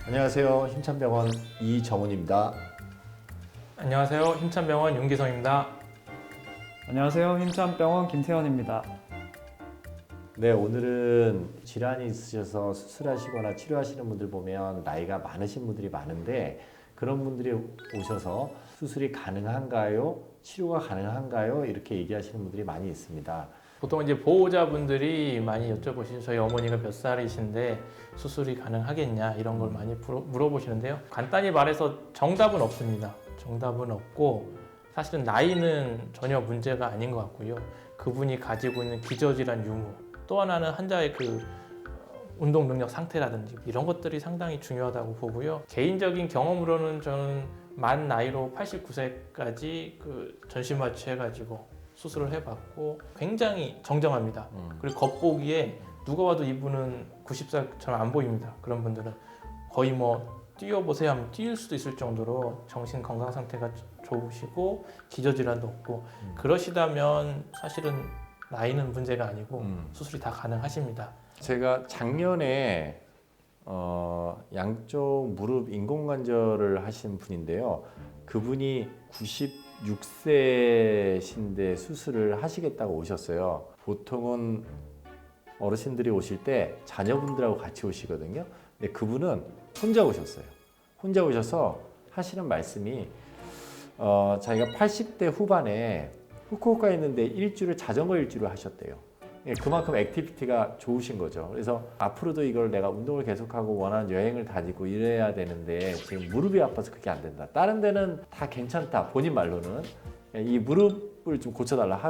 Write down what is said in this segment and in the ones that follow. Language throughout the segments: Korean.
안녕하세요. 힘찬병원 이정훈입니다. 안녕하세요. 힘찬병원 윤기성입니다. 안녕하세요. 힘찬병원 김태현입니다. 네, 오늘은 질환이 있으셔서 수술하시거나 치료하시는 분들 보면 나이가 많으신 분들이 많은데 그런 분들이 오셔서 수술이 가능한가요? 치료가 가능한가요? 이렇게 얘기하시는 분들이 많이 있습니다. 보통 이제 보호자분들이 많이 여쭤보시죠. 저희 어머니가 몇 살이신데 수술이 가능하겠냐 이런 걸 많이 물어보시는데요. 간단히 말해서 정답은 없습니다. 정답은 없고 사실은 나이는 전혀 문제가 아닌 것 같고요. 그분이 가지고 있는 기저질환 유무, 또 하나는 환자의 운동 능력 상태라든지 이런 것들이 상당히 중요하다고 보고요. 개인적인 경험으로는 저는 만 나이로 89세까지 전신 마취해가지고 수술을 해봤고 굉장히 정정합니다. 그리고 겉보기에 누가 봐도 이분은 90살처럼 안 보입니다. 그런 분들은 거의 뭐 뛰어보세요 하면 뛸 수도 있을 정도로 정신 건강 상태가 좋으시고 기저질환도 없고 그러시다면 사실은 나이는 문제가 아니고 수술이 다 가능하십니다. 제가 작년에 양쪽 무릎 인공관절을 하신 분인데요. 그분이 96세신데 수술을 하시겠다고 오셨어요. 보통은 어르신들이 오실 때 자녀분들하고 같이 오시거든요. 근데 그분은 혼자 오셨어요. 혼자 오셔서 하시는 말씀이 자기가 80대 후반에 후쿠오카에 있는데 자전거 일주를 하셨대요. 그만큼 액티비티가 좋으신 거죠. 그래서 앞으로도 이걸 내가 운동을 계속하고 원하는 여행을 다니고 이래야 되는데 지금 무릎이 아파서 그게 안 된다. 다른 데는 다 괜찮다. 본인 말로는 이 무릎을 좀 고쳐달라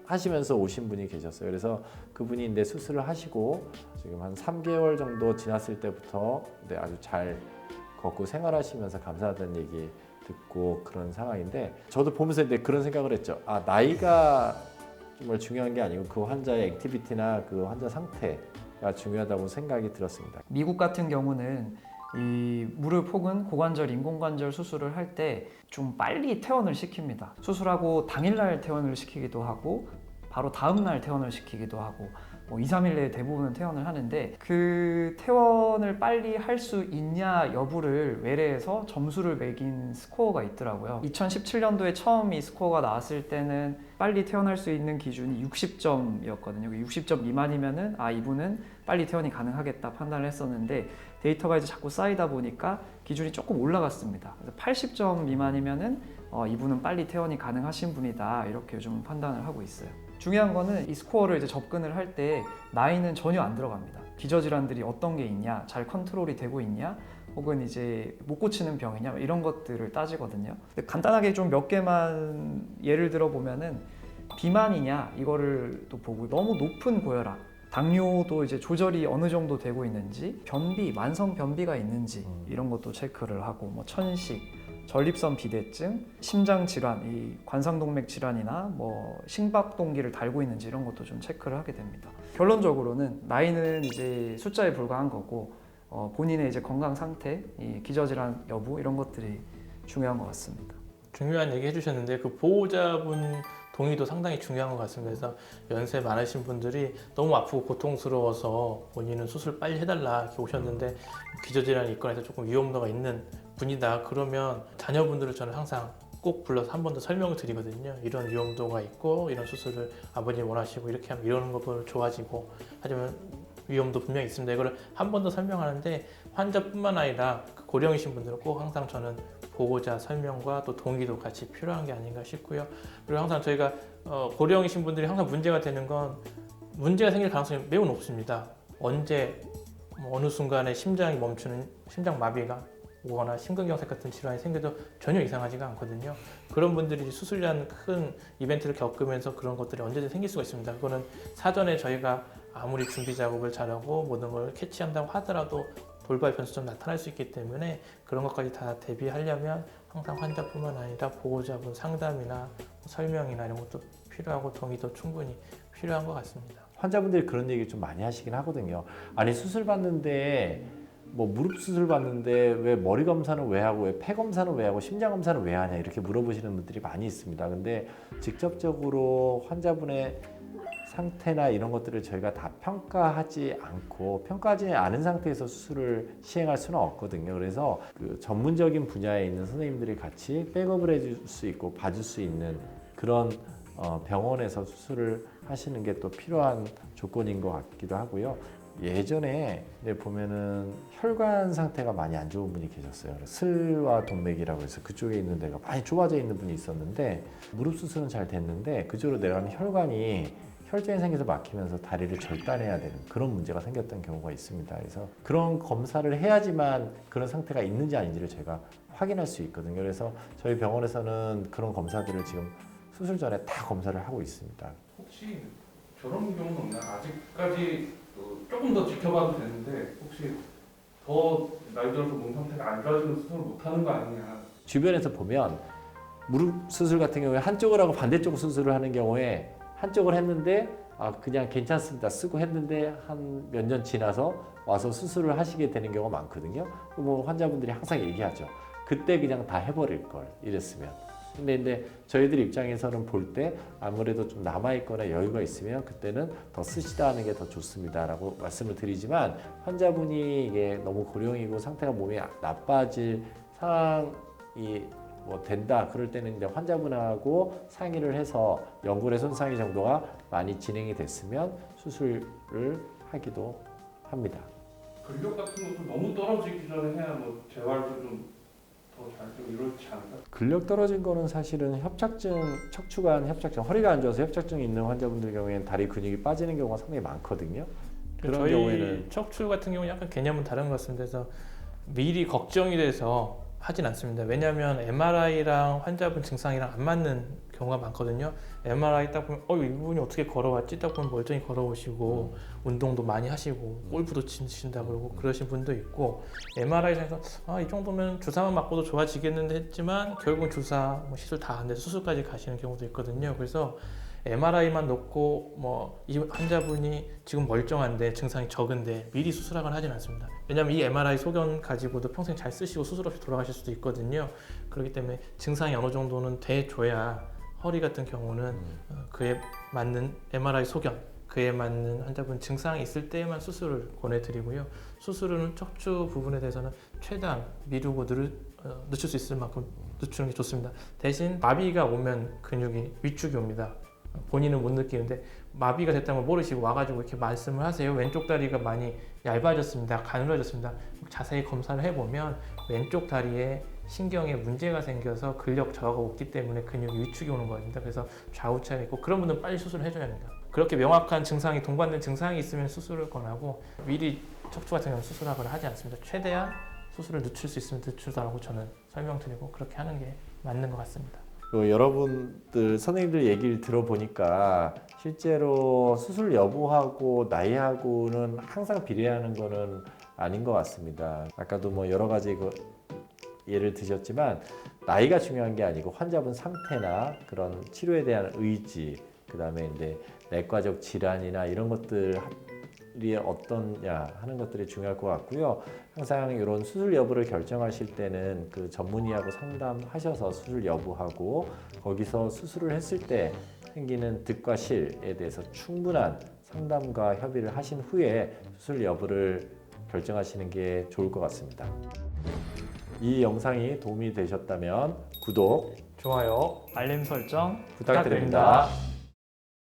하시면서 오신 분이 계셨어요. 그래서 그분이 이제 수술을 하시고 지금 한 3개월 정도 지났을 때부터 아주 잘 걷고 생활하시면서 감사하다는 얘기 듣고 그런 상황인데 저도 보면서 이제 그런 생각을 했죠. 아, 나이가 정말 중요한 게 아니고 그 환자의 액티비티나 그 환자 상태가 중요하다고 생각이 들었습니다. 미국 같은 경우는 이 무릎 혹은 고관절, 인공관절 수술을 할 때 좀 빨리 퇴원을 시킵니다. 수술하고 당일날 퇴원을 시키기도 하고 바로 다음날 퇴원을 시키기도 하고 뭐 2, 3일 내에 대부분은 퇴원을 하는데 그 퇴원을 빨리 할 수 있냐 여부를 외래에서 점수를 매긴 스코어가 있더라고요. 2017년도에 처음 이 스코어가 나왔을 때는 빨리 퇴원할 수 있는 기준이 60점이었거든요. 60점 미만이면은 이분은 빨리 퇴원이 가능하겠다 판단을 했었는데 데이터가 이제 자꾸 쌓이다 보니까 기준이 조금 올라갔습니다. 그래서 80점 미만이면은 이분은 빨리 퇴원이 가능하신 분이다 이렇게 요즘 판단을 하고 있어요. 중요한 거는 이 스코어를 이제 접근을 할 때 나이는 전혀 안 들어갑니다. 기저질환들이 어떤 게 있냐, 잘 컨트롤이 되고 있냐, 혹은 이제 못 고치는 병이냐 이런 것들을 따지거든요. 근데 간단하게 좀 몇 개만 예를 들어 보면은 비만이냐 이거를 또 보고 너무 높은 고혈압, 당뇨도 이제 조절이 어느 정도 되고 있는지, 변비, 만성 변비가 있는지 이런 것도 체크를 하고 뭐 천식, 전립선 비대증, 심장 질환, 이 관상동맥 질환이나 뭐 심박동기를 달고 있는지 이런 것도 좀 체크를 하게 됩니다. 결론적으로는 나이는 이제 숫자에 불과한 거고 본인의 이제 건강 상태, 이 기저질환 여부 이런 것들이 중요한 것 같습니다. 중요한 얘기 해주셨는데 그 보호자분 동의도 상당히 중요한 것 같습니다. 그래서 연세 많으신 분들이 너무 아프고 고통스러워서 본인은 수술 빨리 해달라 이렇게 오셨는데 기저질환이 있거나 해서 조금 위험도가 있는 분이다. 그러면 자녀분들을 저는 항상 꼭 불러서 한 번 더 설명을 드리거든요. 이런 위험도가 있고 이런 수술을 아버님 원하시고 이렇게 하면 이러는 것보다 좋아지고 하지만 위험도 분명히 있습니다. 이걸 한 번 더 설명하는데 환자뿐만 아니라 고령이신 분들은 꼭 항상 저는 보호자 설명과 또 동의도 같이 필요한 게 아닌가 싶고요. 그리고 항상 저희가 고령이신 분들이 항상 문제가 되는 건 문제가 생길 가능성이 매우 높습니다. 언제 어느 순간에 심장이 멈추는 심장 마비가 오거나 심근경색 같은 질환이 생겨도 전혀 이상하지가 않거든요. 그런 분들이 수술이라는 큰 이벤트를 겪으면서 그런 것들이 언제든 생길 수가 있습니다. 그거는 사전에 저희가 아무리 준비 작업을 잘하고 모든 걸 캐치한다고 하더라도 돌발 변수점 나타날 수 있기 때문에 그런 것까지 다 대비하려면 항상 환자뿐만 아니라 보호자분 상담이나 설명이나 이런 것도 필요하고 동의도 충분히 필요한 것 같습니다. 환자분들이 그런 얘기 좀 많이 하시긴 하거든요. 아니 수술 받는데 뭐 무릎 수술 받는데 왜 머리 검사는 왜 하고 왜 폐 검사는 왜 하고 심장 검사는 왜 하냐 이렇게 물어보시는 분들이 많이 있습니다. 근데 직접적으로 환자분의 상태나 이런 것들을 저희가 다 평가하지 않은 상태에서 수술을 시행할 수는 없거든요. 그래서 그 전문적인 분야에 있는 선생님들이 같이 백업을 해줄 수 있고 봐줄 수 있는 그런 병원에서 수술을 하시는 게 또 필요한 조건인 것 같기도 하고요. 예전에 보면은 혈관 상태가 많이 안 좋은 분이 계셨어요. 슬와 동맥이라고 해서 그쪽에 있는 데가 많이 좁아져 있는 분이 있었는데 무릎 수술은 잘 됐는데 그쪽으로 내려가면 혈관이 혈전이 생겨서 막히면서 다리를 절단해야 되는 그런 문제가 생겼던 경우가 있습니다. 그래서 그런 검사를 해야지만 그런 상태가 있는지 아닌지를 제가 확인할 수 있거든요. 그래서 저희 병원에서는 그런 검사들을 지금 수술 전에 다 검사를 하고 있습니다. 혹시 저런 경우는 없나요? 아직까지 조금 더 지켜봐도 되는데 혹시 더 나이 들어서 몸 상태가 안 좋아지는 수술을 못하는 거 아니냐. 주변에서 보면 무릎 수술 같은 경우에 한쪽을 하고 반대쪽 수술을 하는 경우에 한쪽을 했는데 그냥 괜찮습니다 쓰고 했는데 한 몇 년 지나서 와서 수술을 하시게 되는 경우가 많거든요. 뭐 환자분들이 항상 얘기하죠. 그때 그냥 다 해버릴 걸 이랬으면. 근데 저희들 입장에서는 볼 때 아무래도 좀 남아있거나 여유가 있으면 그때는 더 쓰시다 하는 게 더 좋습니다라고 말씀을 드리지만 환자분이 이게 너무 고령이고 상태가 몸이 나빠질 상황이 뭐 된다 그럴 때는 이제 환자분하고 상의를 해서 연골의 손상의 정도가 많이 진행이 됐으면 수술을 하기도 합니다. 근력 같은 것도 너무 떨어지기 전에 해야 뭐 재활도 좀 더 잘 좀 이렇지 않을까? 근력 떨어진 거는 사실은 협착증, 척추관 협착증, 허리가 안 좋아서 협착증 있는 환자분들 경우에는 다리 근육이 빠지는 경우가 상당히 많거든요. 그런 저희 경우에는 척추 같은 경우는 약간 개념은 다른 것 같습니다. 그래서 미리 걱정이 돼서 하진 않습니다. 왜냐하면 MRI랑 환자분 증상이랑 안 맞는 경우가 많거든요. MRI 딱 보면 이분이 어떻게 걸어왔지? 딱 보면 멀쩡히 걸어오시고 운동도 많이 하시고 골프도 치신다 그러고 그러신 분도 있고 MRI상에서 이 정도면 주사만 맞고도 좋아지겠는데 했지만 결국은 주사, 시술 다 안 돼서 수술까지 가시는 경우도 있거든요. 그래서 MRI만 놓고 이 환자분이 지금 멀쩡한데 증상이 적은데 미리 수술하거나 하진 않습니다. 왜냐하면 이 MRI 소견 가지고도 평생 잘 쓰시고 수술 없이 돌아가실 수도 있거든요. 그렇기 때문에 증상이 어느 정도는 돼줘야 허리 같은 경우는 그에 맞는 MRI 소견, 그에 맞는 환자분 증상이 있을 때에만 수술을 권해드리고요. 수술은 척추 부분에 대해서는 최대한 미루고 늦출 수 있을 만큼 늦추는 게 좋습니다. 대신 마비가 오면 근육이 위축이 옵니다. 본인은 못 느끼는데 마비가 됐다는 걸 모르시고 와가지고 이렇게 말씀을 하세요. 왼쪽 다리가 많이 얇아졌습니다. 가늘어졌습니다. 자세히 검사를 해보면 왼쪽 다리에 신경에 문제가 생겨서 근력 저하가 없기 때문에 근육이 위축이 오는 겁니다. 그래서 좌우차가 있고 그런 분들은 빨리 수술을 해줘야 합니다. 그렇게 명확한 증상이 동반된 증상이 있으면 수술을 권하고 미리 척추 같은 경우는 수술하거나 하지 않습니다. 최대한 수술을 늦출 수 있으면 늦추라고 저는 설명드리고 그렇게 하는 게 맞는 것 같습니다. 여러분들 선생님들 얘기를 들어보니까 실제로 수술 여부하고 나이하고는 항상 비례하는 거는 아닌 것 같습니다. 아까도 여러 가지 예를 드셨지만 나이가 중요한 게 아니고 환자분 상태나 그런 치료에 대한 의지, 그다음에 이제 내과적 질환이나 이런 것들이 어떠냐 하는 것들이 중요할 것 같고요. 항상 이런 수술 여부를 결정하실 때는 그 전문의하고 상담하셔서 수술 여부하고 거기서 수술을 했을 때 생기는 득과 실에 대해서 충분한 상담과 협의를 하신 후에 수술 여부를 결정하시는 게 좋을 것 같습니다. 이 영상이 도움이 되셨다면 구독, 좋아요. 알림 설정 부탁드립니다.